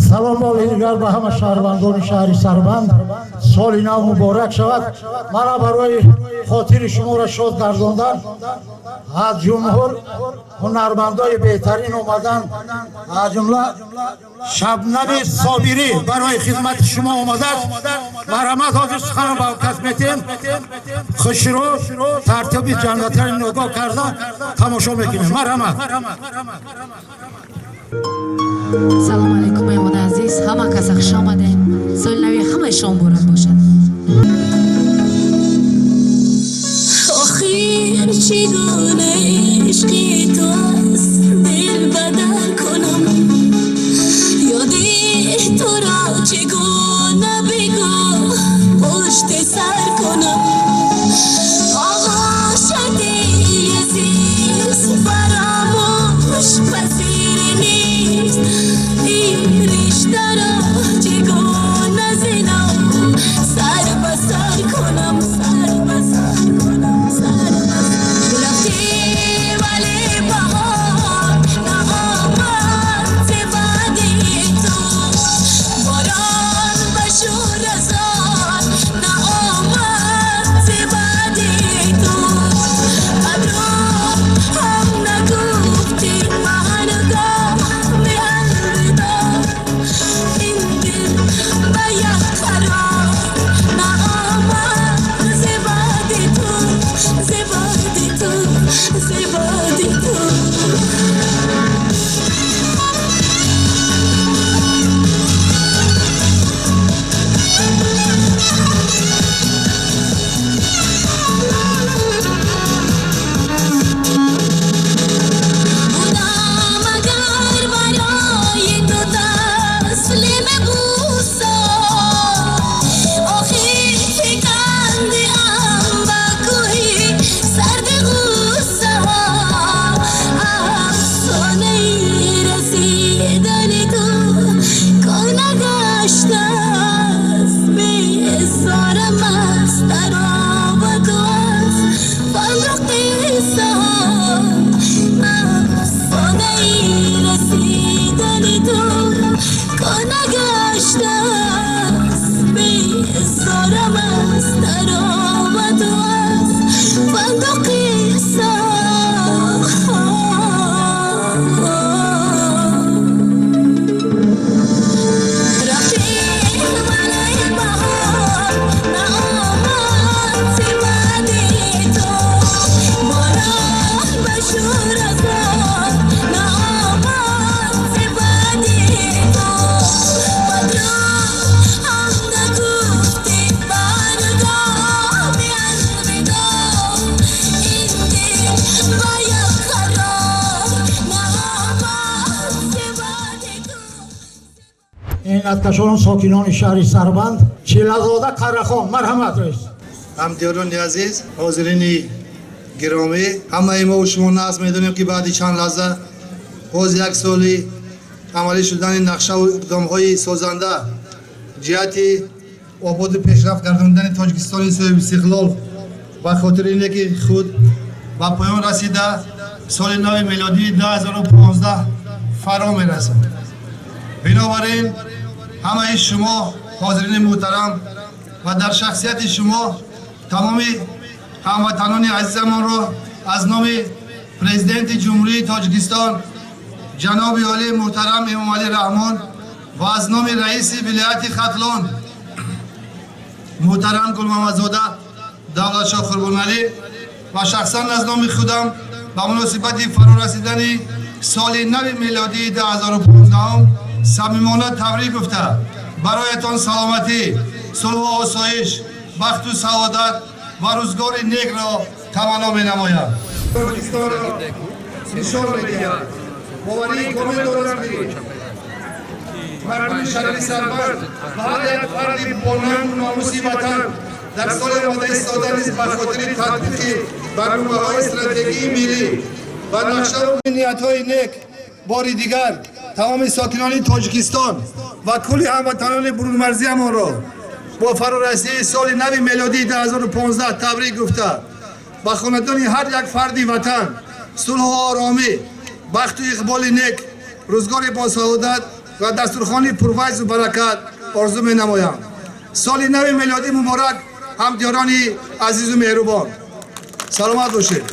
سلام علیکم به همه شهروندان شهر سربند. سال نو مبارک شود. مرا برای خاطر شما را شاد گرداندن از جمهور هنرمندای بهترین اومدن، از جمله شبنم صابری برای خدمت شما اومده. مرحمت حاضر سخن با کسمتیم خوشرو ترتیب جنگاتر نگاه کردن تماشا میکنیم. مرحمت. سلام علیکم مهمان عزیز، همه کس خوش آمدین. سال نوی همه شما مبارک باشد. آخر چگونه عشقی تو است دل بدر کنم، یادی تو را چگونه بگو پشت سر کنم. آقا شدی عزیز فراموش پذیر نیست، این رشته را چگونه زنم سر به سر کنم، سر به سر کنم، سر به سر. رفتی ولی بهار نآمد ز بعد تو، باران به شورزار نآمد ز بعد تو. ابرو هم نگفتی مهرگاه به الوداع، این دل به یک قرار نآمد ز بعد تو، ز بعد تو، ز بعد تو. بودم اگر برای تو تسلیم بوسا، آخی فکندیم به کوهی سرد غوسا. افسانه رسیدن تو کار نگشته است، بیزارم است در آب تو است فندق قصه. افسانه رسیدن تو کار نگشته است، بیزارم است در آب تو است فندق قصه. رفتی ولی بهار نآمد ز بعد تو، باران به شورزار نآمد ز بعد تو. بدرو هم نگفتی بارگاه به الوداع، این دل به یک قرار نآمد ز بعد تو. این اتکشان ساکنان شهر سربند چیله‌زاده قره‌خان. مرحمت رئیس. همدیاران عزیز، حاضرین گرامی، همه ما و شما ناز می‌دانیم که بعد چند لحظه باز یک سالی عملی شدن نقشه و اقدام‌های سازنده جهت آباد و پیشرفت گرداندن تاجیکستان صاحب استقلال و خاطر اینه که خود به پایان رسیده سال نو میلادی 2015 فرا میرسد. بنابراین همه شما حاضرین محترم و در شخصیت شما تمام هموطنان عزیزمان را از نام پرزیدنت جمهوری تاجیکستان جناب عالی محترم امام علی رحمان و از نام رئیس ولایت ختلان محترم گل محمدزاده دولت شاه قربان علی و شخصا از نام خودم به مناسبت فرا رسیدن سال نو میلادی 2015 صمیمانه تبریک گفته برایتان سلامتی، صلح و آسایش، بخت و سعادت و روزگار نیک را تمنا می‌نمایم. پاکستان را نشان می‌دهد. باوری کامل دارم که مردم شهر سربند و هر یک فرد با نام و ناموس وطن در سال آمده ایستاده نیز به خاطر تطبیق برنامه‌های استراتژی ملی و نقشه و نیت‌های نیک بار دیگر تمام ساکنان تاجیکستان و کل هموطنان برون مرزی ما را با فرارسیدن سال نو میلادی 2015 تبریک گفته به خاندان هر یک فردی وطن صلح و آرامی، بخت و اقبال نیک، روزگار با سعادت و دستورخوانی پرفیض و برکت آرزو می نمایم. سال نو میلادی مبارک همدیاران عزیز و مهربان، سلامت باشید.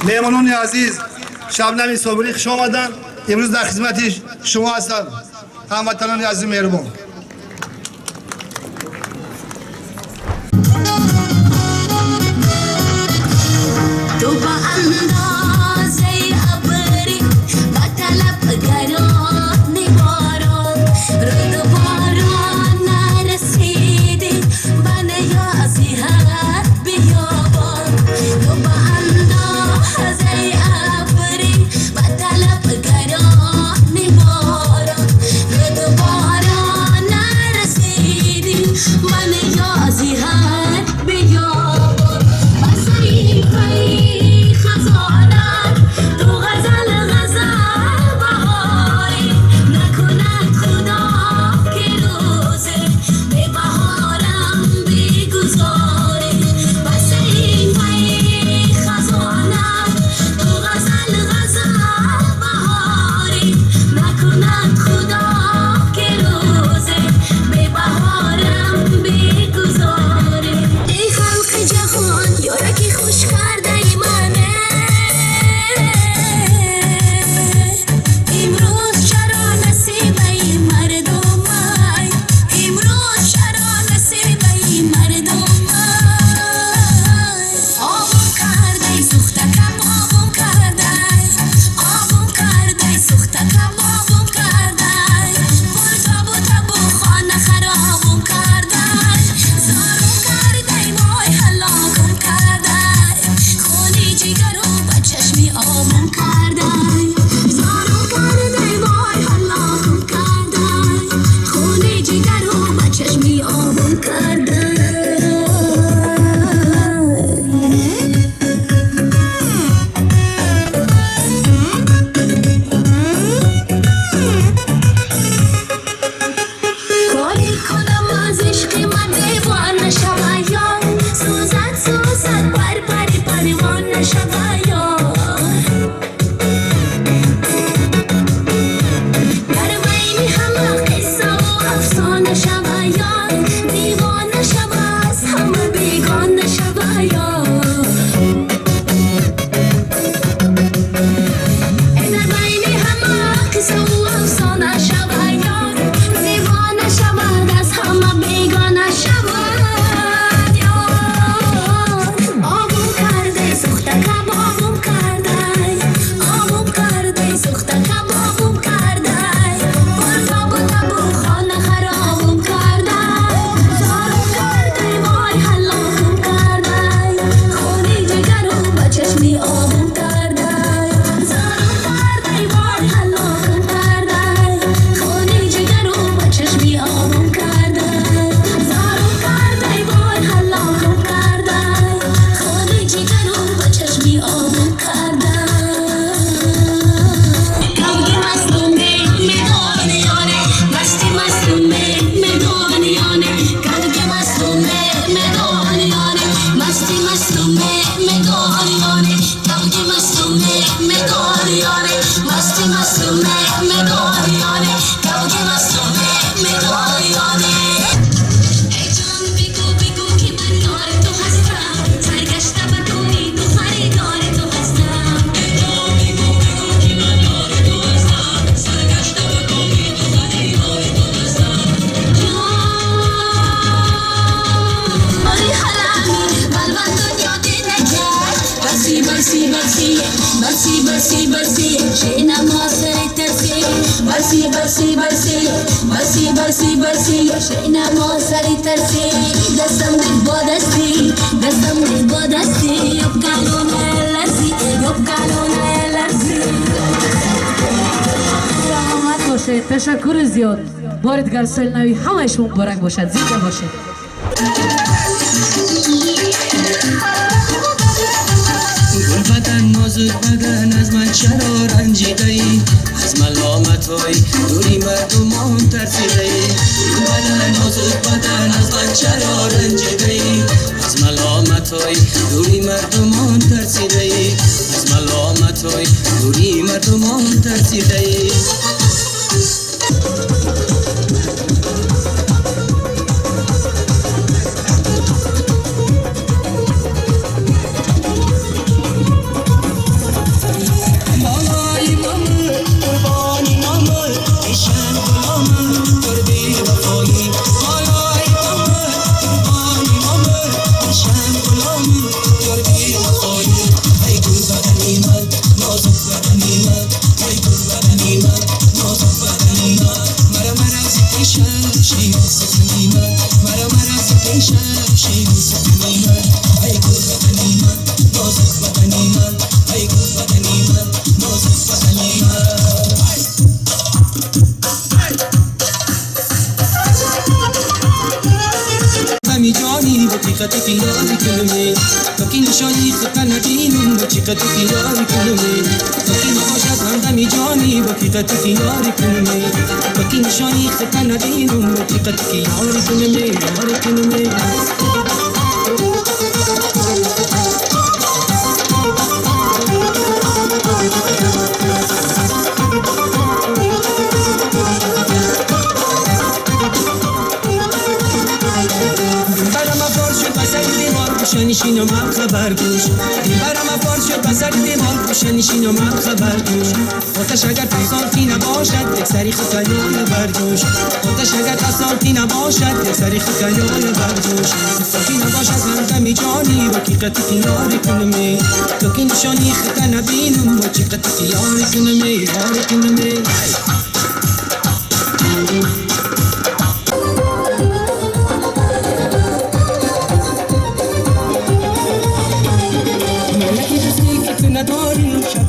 مهمانان عزیز، شبنم صابری خوش آمدند. امروز در خدمت شما هستم هموطنان عزیز و مهربان. تو با اندازه ابری با طلب گران باران رود باران نرسیدی با نیازی حد بیابان. تو با اندازه ابری با طلب گران باران رود باران نرسیدی با نیازی حد بیابان. بسری پای خزانت تو غزل غزل بهاری نکند خدا که روزه به بهارم بگذاری. بسری پای خزانت تو غزل غزل بهاری نکند خدا که روزه به بهارم بگذاری. ای خلق جهان یارکی خوش کرده ای منه، امروز چرا نصیب ای مردم ای، امروز چرا نصیب ای مردم ای. آبم کرده سوختکم آبم کرده، آبم کرده سوختکم آبم کرده، پر تابو تابو خانه خرابم کرده، زارم کرده وای هلاکم کرده، خونی جگرم به چشمی آبم کرده، زارم کرده وای هلاکم کرده، خونی جگرم به چشمی آبم کرده. کاری کنم از عشق من دیوانه شوم، سوزد سوزد پر پری پروانه شوم. در بین همه قصه و افسانه شوم، دیوانه شوم از همه بیگانه شوم. در بین همه قصه و افسانه شوم، دیوانه شود از همه بیگانه شود. آبم کرده سوختکم آبم کرده، آبم کرده سوختکم آبم کرده، پر تابو تابو خانه خرابم کرده، زارم کرده وای هلاکم کرده، خونی جگرم به چشمی آبم کرده، زارم کرده وای هلاکم کرده، خونی جگرم به چشمی آبم کرده، زارم کرده وای هلاکم کرده، خونی جگرم به چشمی آبم کرده. کودی مصدومه میدانیانه، مستی مصدومه میدانیانه، کودی مصدومه میدانیانه، مستی مصدومه میدانیانه، کودی مصدومه میدانیانه، مستی مصدومه میدانیانه، کودی مصدومه میدانیانه. ای جان بگو بگو که من یار تو هستم، سرگشته به توی تو خریدار تو هستم. ای جان بگو بگو که من یار تو هستم، سرگشته به توی تو خریدار تو هستم. آری حرامی بلبل دنیا دیده کرد، بسی بسی بسی بسی بسی بسی شینم آسری ترسی، بسی بسی بسی بسی بسی بسی شینم آسری ترسی. دستم دل با دستی، دستم دل با دستی، یب کلونه لرزی، یب کلونه لرزی. سلامت باشید. تشکر زیاد. بار دیگر سال نوی همهش مبارک باشد. زنده باشید. بدن نازک بدن از من چرا رنجیده ای، از ملامت های دوری مردمان ترسیده ای. بدن نازک بدن از من چرا رنجیده ای، از ملامت های دوری مردمان ترسیده ای، از ملامت های دوری مردمان ترسیده ای. حقیقت خیال کنمی تو که نشانی خطا ندینم حقیقت خیال کنمی تو که نباشد همدمی جانی حقیقت خیال کنمی تو که نشانی خطا ندینم حقیقت خیال کنمی یار کنمی نشین و من خبر گوش دیوارم افار شد بسر دیوار نشین و من خبر گوش آتش اگر تسالتی نباشد یک سری خیال برجوش آتش اگر تسالتی نباشد یک سری خیال برجوش تو که نباشد همدمی جانی حقیقت خیال کنمی تو که نشانی خطا نبینم حقیقت خیال کنمی یار کنمی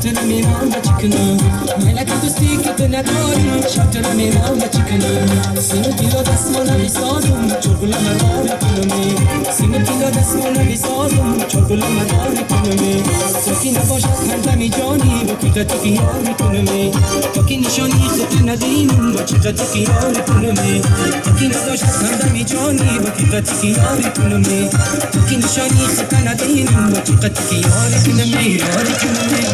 شاطر میرم و چکنم ملک دوستی که تو نداری شاطر میرم و چکنم سینو دیلو دستمانه بیسازم چرگولا مدار کنمی سینو دیلو دستمانه بیسازم چرگولا مدار کنمی تو که نباشد همدمی جانی حقیقت خیال کنمی تو که نشانی خطا ندینم حقیقت خیال کنمی تو که نباشد همدمی جانی حقیقت خیال کنمی تو که نشانی خطا ندینم حقیقت خیال کنمی یار کنمی